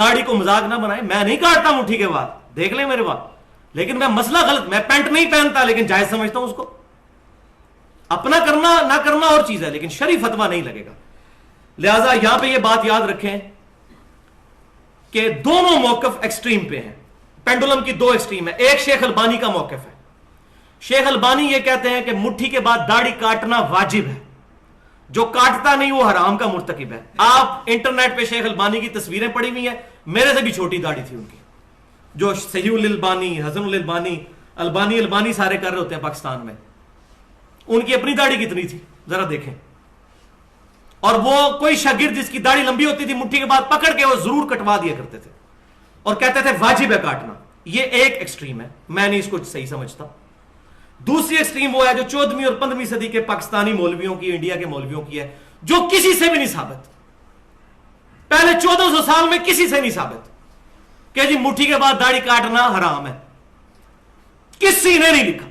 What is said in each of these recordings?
दाढ़ी को मजाक ना बनाए, मैं नहीं काटता मुट्ठी के बाद, देख ले मेरे बात, लेकिन मैं मसला गलत, मैं पैंट नहीं पहनता लेकिन जायज समझता हूं उसको। अपना करना ना करना और चीज है, लेकिन शरीफ फतवा नहीं लगेगा। लिहाजा यहां पे ये बात याद रखें कि दोनों मौकफ एक्सट्रीम पे हैं, पेंडुलम की दो एक्सट्रीम है। एक शेख अलबानी का मौकफ है, शेख अलबानी ये कहते हैं कि मुट्ठी के बाद दाढ़ी काटना वाजिब है, जो काटता नहीं वो हराम का मुर्तकिब है। आप इंटरनेट पे शेख अलबानी की तस्वीरें पड़ी हुई हैं, मेरे से भी छोटी दाढ़ी थी उनकी, जो सहीउल अलबानी, हसनुल अलबानी, अलबानी सारे कर रहे होते हैं पाकिस्तान में, उनकी अपनी दाढ़ी कितनी थी जरा देखें। और वो कोई शागिर्द जिसकी दाढ़ी लंबी होती थी मुट्ठी के बाद पकड़ के वो जरूर कटवा दिया करते थे और कहते थे वाजिब है काटना। ये एक एक्सट्रीम है, मैं नहीं इसको सही समझता। दूसरी एक्सट्रीम वो है जो 14वीं और 15वीं सदी के पाकिस्तानी मौलवियों की, इंडिया के मौलवियों की है, जो किसी से भी नहीं साबित, पहले 1400 साल में किसी से नहीं साबित कि जी मुट्ठी के बाद दाढ़ी काटना हराम है, किसी ने नहीं लिखा।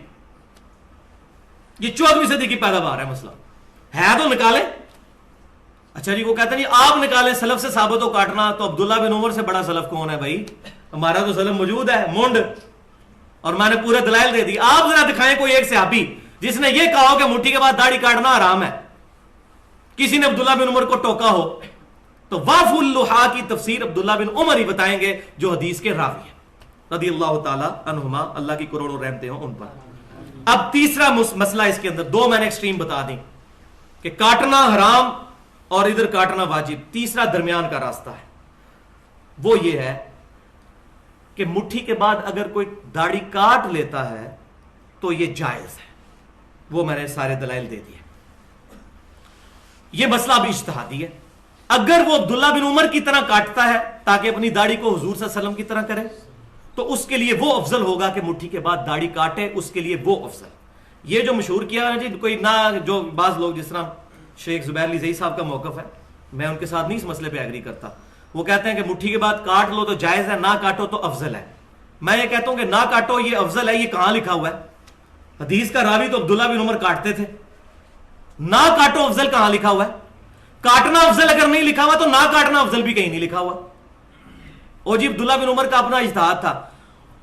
ये 14वीं सदी की पैदावार है, मसला है तो निकाले। अच्छा जी, वो कहते हैं आप निकालें सलफ से साबित हो काटना, तो अब्दुल्ला बिन उमर से बड़ा सलफ कौन है भाई? हमारा तो सलफ मौजूद है, मुंड, और मैंने पूरे दलाइल दे दी। आप जरा दिखाएं कोई एक सहाबी जिसने ये कहा हो कि मुट्ठी के बाद दाढ़ी काटना हराम है, किसी ने अब्दुल्ला बिन उमर को टोका हो, तो वाफुल लुहा की तफसीर अब्दुल्ला बिन उमर ही बताएंगे जो हदीस के रावी है रदी अल्लाह ताला अन्हुमा, अल्लाह की करोड़ों रहमतें हो उन पर। अब तीसरा मसला इसके अंदर, दो मैंने एक्सट्रीम बता दी कि काटना हराम और इधर काटना वाजिब। तीसरा दरमियान का रास्ता है, वो ये है कि मुट्ठी के बाद अगर कोई दाढ़ी काट लेता है तो ये जायज है। वो मैंने सारे दलाइल दे दिए। ये मसला भी इज्तिहादी है। अगर वो अब्दुल्ला बिन उमर की तरह काटता है ताकि अपनी दाढ़ी को हुजूर सल्लल्लाहु अलैहि वसल्लम की तरह करे, तो उसके लिए वो अफजल होगा कि मुट्ठी के बाद दाढ़ी काटे, उसके लिए वो अफजल। ये जो मशहूर किया है जी, कोई ना, जो बाज लोग जिस तरह शेख जुबैर लिज़ई साहब का मौकफ है, मैं उनके साथ नहीं इस मसले पे एग्री करता। वो कहते हैं कि मुट्ठी के बाद काट लो तो जायज है, ना काटो तो अफजल है। मैं ये कहता हूं कि ना काटो ये अफजल है। ये कहां लिखा हुआ है? हदीस का रावी तो अब्दुल्ला बिन उमर काटते थे। ना काटो अफजल कहां लिखा हुआ है? काटना अफजल अगर नहीं लिखा हुआ तो ना काटना अफजल भी कहीं नहीं लिखा हुआ। ओ जी, अब्दुल्ला बिन उमर का अपना इज्तिहाद था,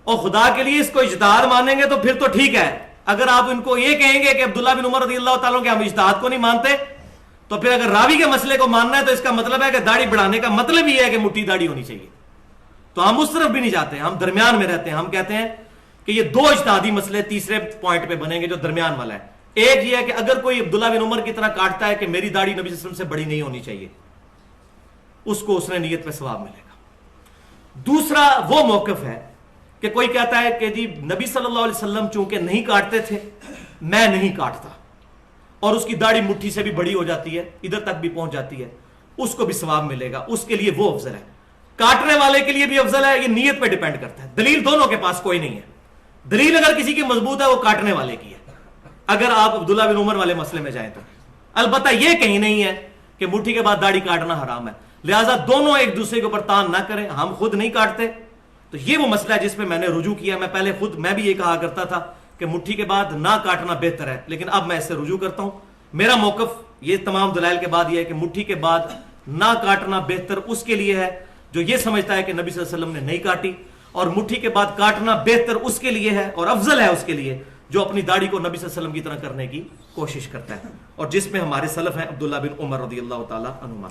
और खुदा के लिए इसको इज्तिहाद मानेंगे तो फिर तो ठीक है। अगर आप इनको ये कहेंगे कि अब्दुल्ला बिन उमर रज़ियल्लाहु ताला के हम इज्तिहाद को नहीं मानते, तो फिर अगर रावी के मसले को मानना है तो इसका मतलब है कि दाढ़ी बढ़ाने का मतलब ही है कि मुट्ठी दाढ़ी होनी चाहिए। तो हम उस तरफ भी नहीं जाते, हम दरमियान में रहते हैं। हम कहते हैं कि ये दो इज्तिहादी मसले तीसरे पॉइंट पे बनेंगे जो दरमियान वाला है। एक ये है कि अगर कोई अब्दुल्ला बिन उमर की तरह काटता है कि मेरी दाढ़ी नबी सल्लल्लाहु अलैहि वसल्लम से बड़ी नहीं होनी चाहिए, उसको उसने नीयत पे सवाब मिलेगा। दूसरा वो मौकफ है कि कोई कहता है कि जी नबी सल्लल्लाहु अलैहि वसल्लम चूंकि नहीं काटते थे, मैं नहीं काटता, और उसकी दाढ़ी मुट्ठी से भी बड़ी हो जाती है, इधर तक भी पहुंच जाती है, उसको भी सवाब मिलेगा। उसके लिए वो अफजल है। काटने वाले के लिए भी अफजल है। ये नीयत पे डिपेंड करता है। दलील दोनों के पास कोई नहीं है। दलील अगर किसी की मजबूत है वो काटने वाले की है, अगर आप अब्दुल्ला बिन उमर वाले मसले में जाएं तो। अलबत्ता ये कहीं नहीं है कि मुट्ठी के बाद दाढ़ी काटना हराम है। लिहाजा दोनों एक दूसरे के ऊपर तान ना करें। हम खुद नहीं काटते, तो ये वो मसला है जिसमें मैंने रुजू किया। मैं पहले खुद मैं भी ये कहा करता था कि मुट्ठी के बाद ना काटना बेहतर है, लेकिन अब मैं इससे रुजू करता हूं। मेरा मौकफ ये तमाम दलाइल के बाद ये है कि मुट्ठी के बाद ना काटना बेहतर उसके लिए है जो ये समझता है कि नबी सल्लल्लाहु अलैहि वसल्लम ने नहीं काटी, और मुट्ठी के बाद काटना बेहतर उसके लिए है और अफजल है उसके लिए जो अपनी दाढ़ी को नबी सल्लल्लाहु अलैहि वसल्लम की तरह करने की कोशिश करता है, और जिसमें हमारे सलफ हैं अब्दुल्ला बिन उमर रज़ियल्लाहु ताला अन्हुमा।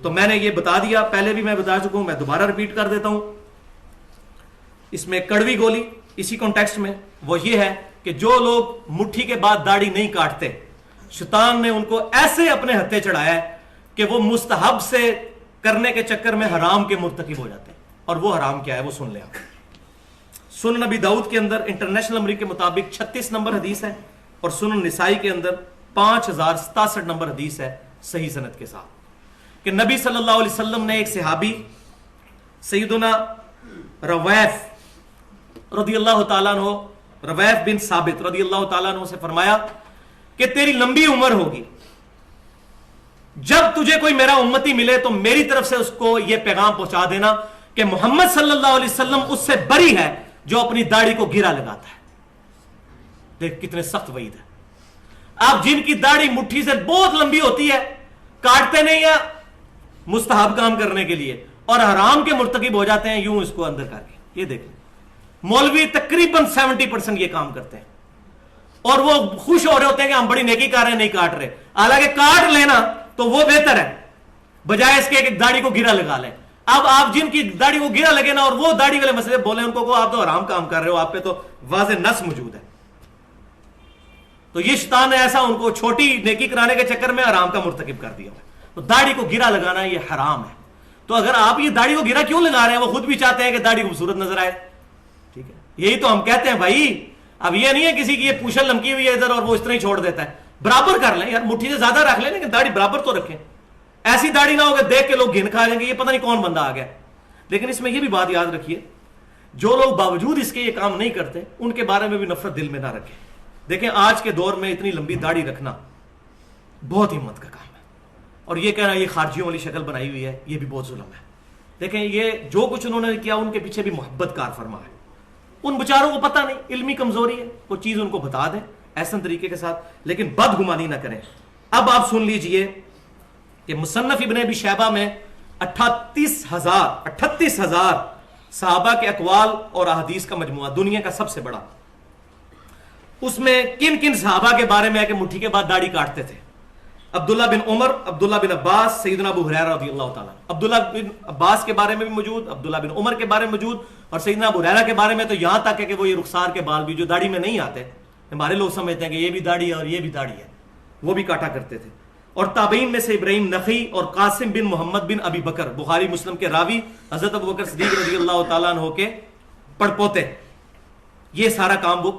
तो मैंने ये बता दिया, पहले भी मैं बता चुका हूं, मैं दोबारा रिपीट कर देता हूं। इसमें कड़वी गोली इसी कॉन्टेक्स्ट में वो ये है कि जो लोग मुट्ठी के बाद दाढ़ी नहीं काटते, शैतान ने उनको ऐसे अपने हत्थे चढ़ाया है कि वो मुस्तहब से करने के चक्कर में हराम के मुर्तकिब हो जाते हैं। और वो हराम क्या है वो सुन ले आप। सुनन नबी दाऊद के अंदर इंटरनेशनल नंबर के मुताबिक 36 नंबर हदीस है, और सुनन निसाई के अंदर 5067 नंबर हदीस है सही सनद के साथ, कि नबी सल्लल्लाहु अलैहि वसल्लम ने एक सहाबी सैयदुना रवैफ रदियल्लाहु ताला अन्हु, रवैफ बिन साबित रदियल्लाहु ताला अन्हु से फरमाया कि तेरी लंबी उम्र होगी, जब तुझे कोई मेरा उम्मती मिले तो मेरी तरफ से उसको यह पैगाम पहुंचा देना कि मोहम्मद सल्लल्लाहु अलैहि वसल्लम उससे बरी है जो अपनी दाढ़ी को गिरा लगाता है। देख कितने सख्त वईद है। आप जिनकी दाढ़ी मुट्ठी से बहुत लंबी होती है, काटते नहीं है मुस्तहब काम करने के लिए, اور حرام کے مرتکب ہو جاتے ہیں یوں اس کو اندر کر کے. یہ دیکھیں مولوی تقریباً 70% یہ کام کرتے ہیں اور وہ خوش ہو رہے ہوتے ہیں کہ ہم بڑی نیکی کر رہے ہیں, نہیں کاٹ رہے. حالانکہ کاٹ لینا تو وہ بہتر ہے بجائے اس کے کہ داڑھی کو گرا لگا لیں. اب آپ جن کی داڑھی کو گرا لگے نا اور وہ داڑھی والے مسئلے بولیں ان کو آپ تو حرام کام کر رہے ہو, آپ پہ تو واضح نص موجود ہے. تو یہ شیطان نے ایسا ان کو چھوٹی نیکی کرانے کے چکر میں حرام کا مرتکب کر دیا. تو داڑھی کو گرا لگانا یہ حرام ہے. تو اگر آپ یہ داڑھی کو گرا کیوں لگا رہے ہیں؟ وہ خود بھی چاہتے ہیں کہ داڑھی خوبصورت نظر آئے. ٹھیک ہے, یہی تو ہم کہتے ہیں بھائی. اب یہ نہیں ہے کسی کی یہ پوچھل لمکی ہوئی ہے ادھر اور وہ اس طرح ہی چھوڑ دیتا ہے. برابر کر لیں یار, مٹھی سے زیادہ رکھ لیں لیکن داڑھی برابر تو رکھیں. ایسی داڑھی نہ ہو کہ دیکھ کے لوگ گھن کھا لیں گے یہ پتہ نہیں کون بندہ آ گیا. لیکن اس میں یہ بھی بات یاد رکھیے, جو لوگ باوجود اس کے یہ کام نہیں کرتے ان کے بارے میں بھی نفرت دل میں نہ رکھیں. دیکھیں آج کے دور میں اتنی لمبی داڑھی رکھنا بہت ہمت کا کام ہے, اور یہ کہنا یہ خارجیوں والی شکل بنائی ہوئی ہے یہ بھی بہت ظلم ہے. دیکھیں یہ جو کچھ انہوں نے کیا ان کے پیچھے بھی محبت کار فرما ہے. ان بچاروں کو پتہ نہیں, علمی کمزوری ہے, وہ چیز ان کو بتا دیں احسن طریقے کے ساتھ, لیکن بدگمانی نہ کریں. اب آپ سن لیجئے کہ مصنف ابن ابی شیبہ میں 38,000 صحابہ کے اقوال اور احادیث کا مجموعہ, دنیا کا سب سے بڑا. اس میں کن کن صحابہ کے بارے میں ہے کہ مٹھی کے بعد داڑھی کاٹتے تھے؟ عبداللہ بن عمر, عبداللہ بن عباس, سیدنا ابو ہریرہ رضی اللہ تعالیٰ. عبداللہ بن عباس کے بارے میں بھی موجود, عبداللہ بن عمر کے بارے میں موجود, اور سیدنا ابو ہریرہ کے بارے میں تو یہاں تک ہے کہ وہ یہ رخسار کے بال بھی جو داڑھی میں نہیں آتے, ہمارے لوگ سمجھتے ہیں کہ یہ بھی داڑھی ہے اور یہ بھی داڑھی ہے, وہ بھی کاٹا کرتے تھے. اور تابعین میں سے ابراہیم نخعی اور قاسم بن محمد بن ابی بکر, بخاری مسلم کے راوی, حضرت ابو بکر صدیق رضی اللہ تعالیٰ عنہ کے پڑپوتے, یہ سارا کام وہ